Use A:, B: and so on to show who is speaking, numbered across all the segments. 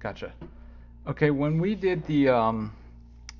A: Gotcha. Okay, when we did the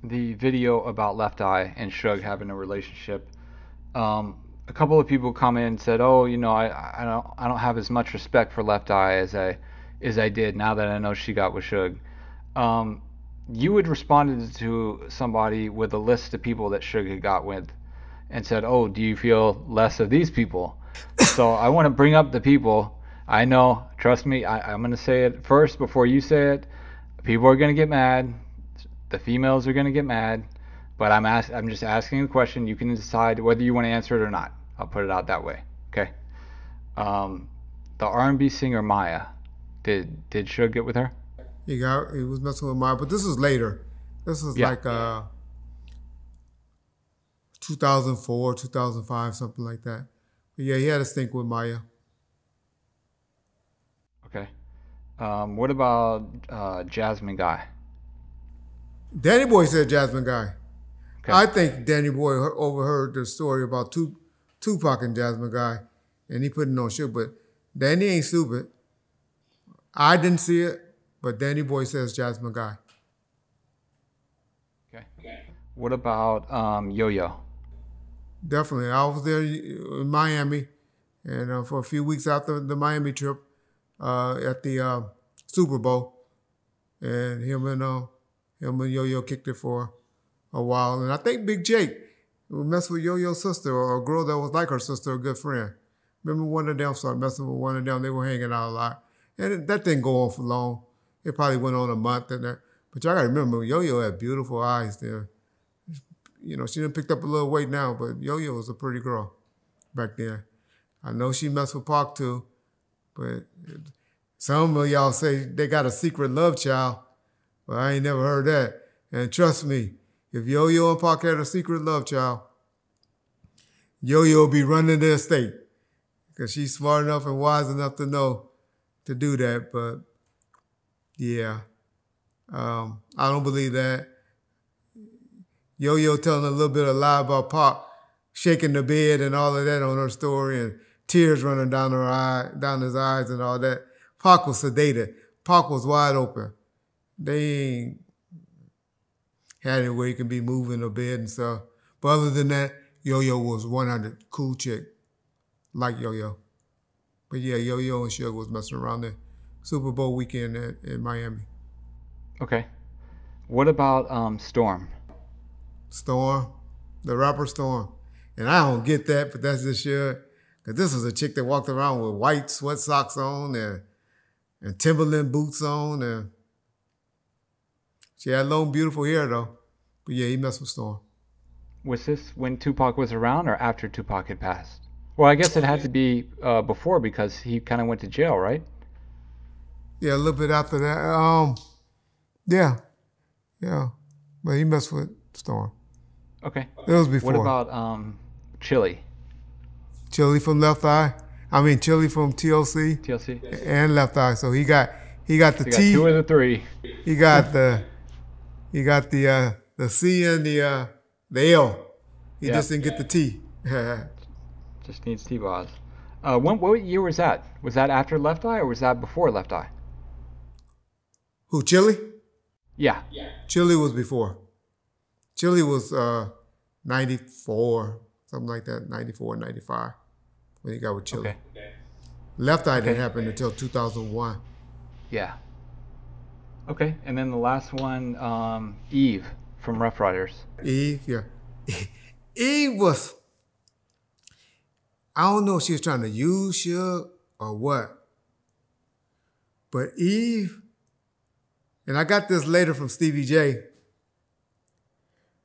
A: video about Left Eye and Suge having a relationship, a couple of people come in and said, "Oh, I don't have as much respect for Left Eye as I did now that I know she got with Suge." Um, you had responded to somebody with a list of people that Suge had got with, and said, "Oh, do you feel less of these people?" So I want to bring up the people. I know, trust me, I'm going to say it first before you say it. People are going to get mad. The females are going to get mad. But I'm just asking a question. You can decide whether you want to answer it or not. I'll put it out that way. Okay. The R&B singer Maya. Did Suge get with her?
B: He was messing with Maya, but this was later. This was like 2004, 2005, something like that. But yeah, he had a stink with Maya.
A: Okay. What about Jasmine Guy?
B: Danny Boy said Jasmine Guy.
A: Okay.
B: I think Danny Boy overheard the story about Tupac and Jasmine Guy, and he put it on Suge. But Danny ain't stupid. I didn't see it, but Danny Boy says Jasmine Guy.
A: Okay. What about Yoyo?
B: Definitely. I was there in Miami, and for a few weeks after the Miami trip, at the Super Bowl, and him and Yo-Yo kicked it for a while. And I think Big Jake messed with Yo-Yo's sister, or a girl that was like her sister, a good friend. Remember one of them started messing with one of them. They were hanging out a lot. And that didn't go on for long. It probably went on a month. But y'all got to remember, Yo-Yo had beautiful eyes there. You know, she done picked up a little weight now, but Yo-Yo was a pretty girl back then. I know she messed with Pac too, but some of y'all say they got a secret love child. Well, I ain't never heard that. And trust me, if Yo-Yo and Pac had a secret love child, Yo-Yo will be running the estate because she's smart enough and wise enough to know to do that. But yeah, I don't believe that. Yo-Yo telling a little bit of lie about Pac shaking the bed and all of that on her story, and tears running down his eyes and all that. Pac was sedated. Pac was wide open. They ain't had it where he can be moving a bed and stuff. But other than that, Yo-Yo was 100. Cool chick. Like Yo-Yo. But yeah, Yo-Yo and Suge was messing around the Super Bowl weekend in Miami.
A: Okay. What about Storm?
B: Storm. The rapper Storm. And I don't get that, but that's just sure. Because this was a chick that walked around with white sweat socks on and Timberland boots on. And she had long, beautiful hair, though. But yeah, he messed with Storm.
A: Was this when Tupac was around or after Tupac had passed? Well, I guess it had to be before because he kind of went to jail, right?
B: Yeah, a little bit after that. Yeah. But he messed with Storm.
A: Okay.
B: It was before.
A: What about Chilli?
B: Chilli from Left Eye. I mean, Chilli from TLC.
A: TLC.
B: And Left Eye. So he got the
A: He
B: T.
A: got two of the three.
B: He got the C and the L. He just didn't get the T.
A: Just needs T-Boz. What year was that? Was that after Left Eye or was that before Left Eye?
B: Who, Chilli?
A: Yeah.
B: Chilli was before. Chilli was 94, something like that, 94, 95, when he got with Chilli.
A: Okay.
B: Left Eye didn't happen until 2001.
A: Yeah. Okay, and then the last one, Eve from Rough Riders.
B: Eve, yeah. Eve was, I don't know if she was trying to use Suge or what, but Eve, and I got this later from Stevie J,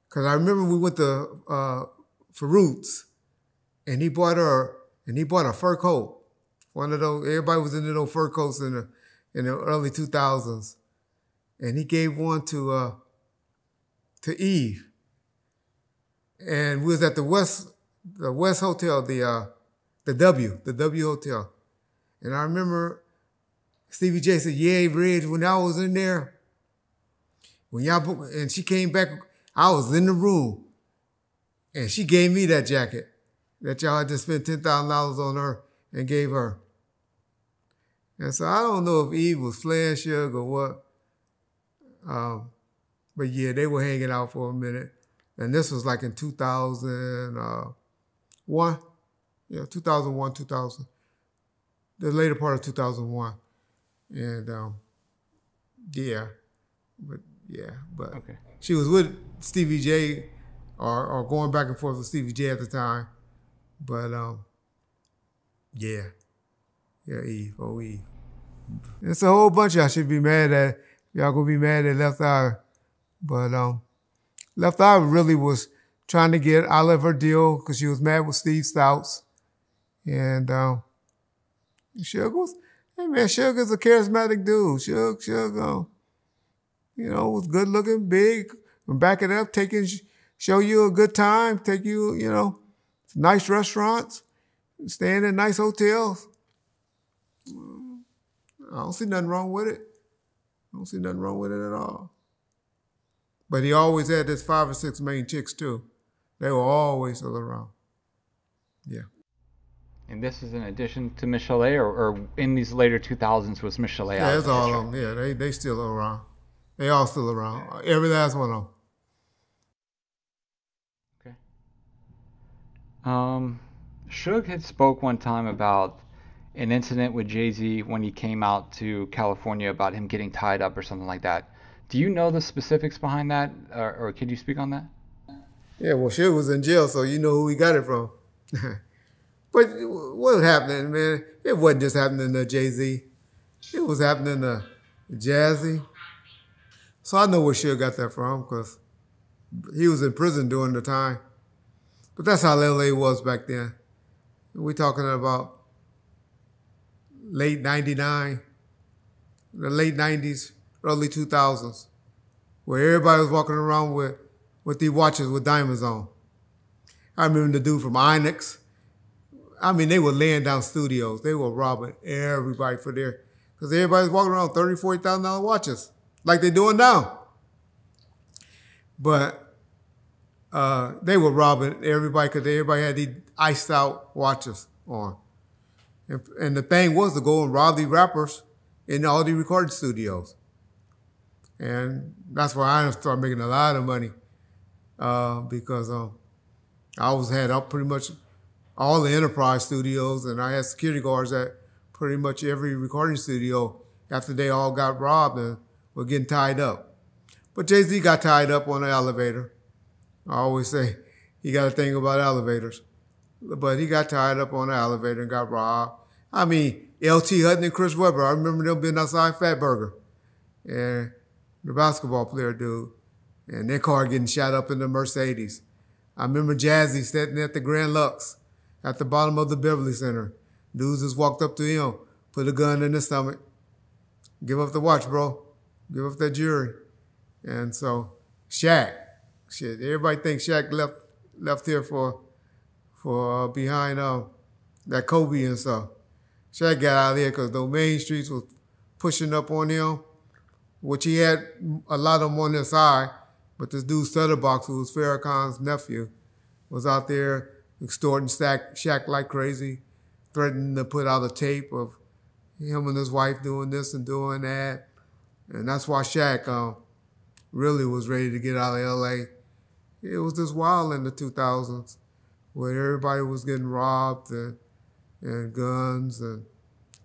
B: because I remember we went to Farouk's, and he bought a fur coat. One of those, everybody was into those fur coats in the early 2000s. And he gave one to Eve. And we was at the West Hotel, the W Hotel. And I remember Stevie J said, "Yeah, Reg, when I was in there, and she came back, I was in the room, and she gave me that jacket that y'all had to spend $10,000 on her and gave her." And so I don't know if Eve was flaying Suge or what, But yeah, they were hanging out for a minute. And this was like in 2001. Yeah, 2001, 2000. The later part of 2001. And yeah, but
A: Okay.
B: she was with Stevie J or going back and forth with Stevie J at the time. But yeah, Eve, oh Eve. It's a whole bunch y'all should be mad at. Y'all gonna be mad at Left Eye. But Left Eye really was trying to get out of her deal because she was mad with Steve Stouts. And Suge was, hey man, Suge is a charismatic dude. Suge, was good looking, big, and back it up, show you a good time, take you, nice restaurants, staying in nice hotels. I don't see nothing wrong with it. I don't see nothing wrong with it at all. But he always had this 5 or 6 main chicks too. They were always still around. Yeah.
A: And this is in addition to Michelle, or in these later 2000s was Michelle?
B: Yeah, that's all of them. Yeah, they still around. They all still around. Every last one of
A: them. Okay. Suge had spoke one time about an incident with Jay-Z when he came out to California about him getting tied up or something like that. Do you know the specifics behind that, or could you speak on that?
B: Yeah, well, Suge was in jail, so you know who he got it from. But what was happening, man? It wasn't just happening to Jay-Z. It was happening to Jazzy. So I know where Suge got that from because he was in prison during the time. But that's how LA was back then. We're talking about late 99, the late 90s, early 2000s, where everybody was walking around with these watches with diamonds on. I remember the dude from Onyx. I mean, they were laying down studios. They were robbing everybody for because everybody's walking around $30,000, $40,000 watches, like they're doing now. But they were robbing everybody because everybody had these iced out watches on. And the thing was to go and rob these rappers in all these recording studios. And that's where I started making a lot of money because I had up pretty much all the Enterprise studios, and I had security guards at pretty much every recording studio after they all got robbed and were getting tied up. But Jay-Z got tied up on an elevator. I always say he got a thing about elevators. But he got tied up on an elevator and got robbed. I mean, L.T. Hutton and Chris Webber, I remember them being outside Fatburger. And the basketball player dude. And their car getting shot up in the Mercedes. I remember Jazzy sitting at the Grand Lux at the bottom of the Beverly Center. Dudes just walked up to him, put a gun in his stomach. Give up the watch, bro. Give up that jewelry. And so Shaq, everybody thinks Shaq left here for behind that Kobe and stuff. Shaq got out of there because the main streets was pushing up on him, which he had a lot of them on his side. But this dude Stutterbox, who was Farrakhan's nephew, was out there extorting Shaq like crazy, threatening to put out a tape of him and his wife doing this and doing that. And that's why Shaq really was ready to get out of L.A. It was just wild in the 2000s where everybody was getting robbed and guns and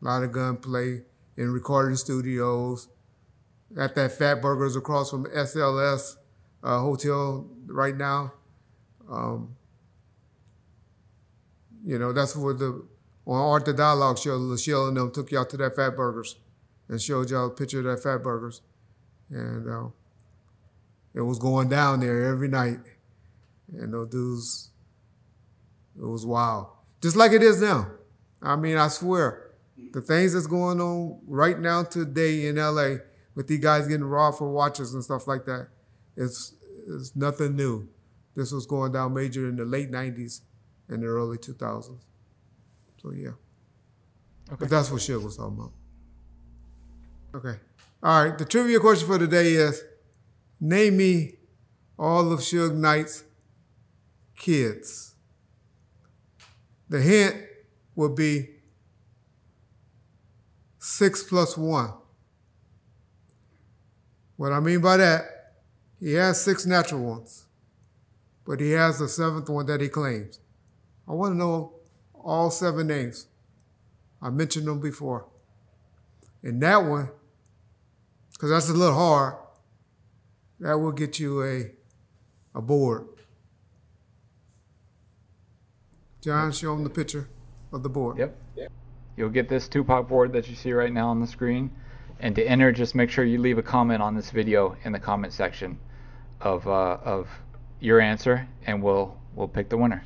B: a lot of gunplay in recording studios. At that Fat Burgers across from SLS hotel right now. That's where on Art the Dialogue show, LaShelle and them took y'all to that Fat Burgers and showed y'all a picture of that Fat Burgers. And it was going down there every night. And those dudes, it was wild. Just like it is now. I mean, I swear, the things that's going on right now today in LA with these guys getting robbed for watches and stuff like that, it's nothing new. This was going down major in the late 90s and the early 2000s. So, yeah. Okay. But that's what Suge was talking about. Okay. All right. The trivia question for today is, name me all of Suge Knight's kids. The hint would be 6 plus 1. What I mean by that, he has 6 natural ones, but he has a 7th one that he claims. I want to know all 7 names. I mentioned them before. And that one, because that's a little hard, that will get you a board. John, show him the picture of the board.
A: Yep. You'll get this Tupac board that you see right now on the screen. And to enter, just make sure you leave a comment on this video in the comment section of your answer, and we'll pick the winner.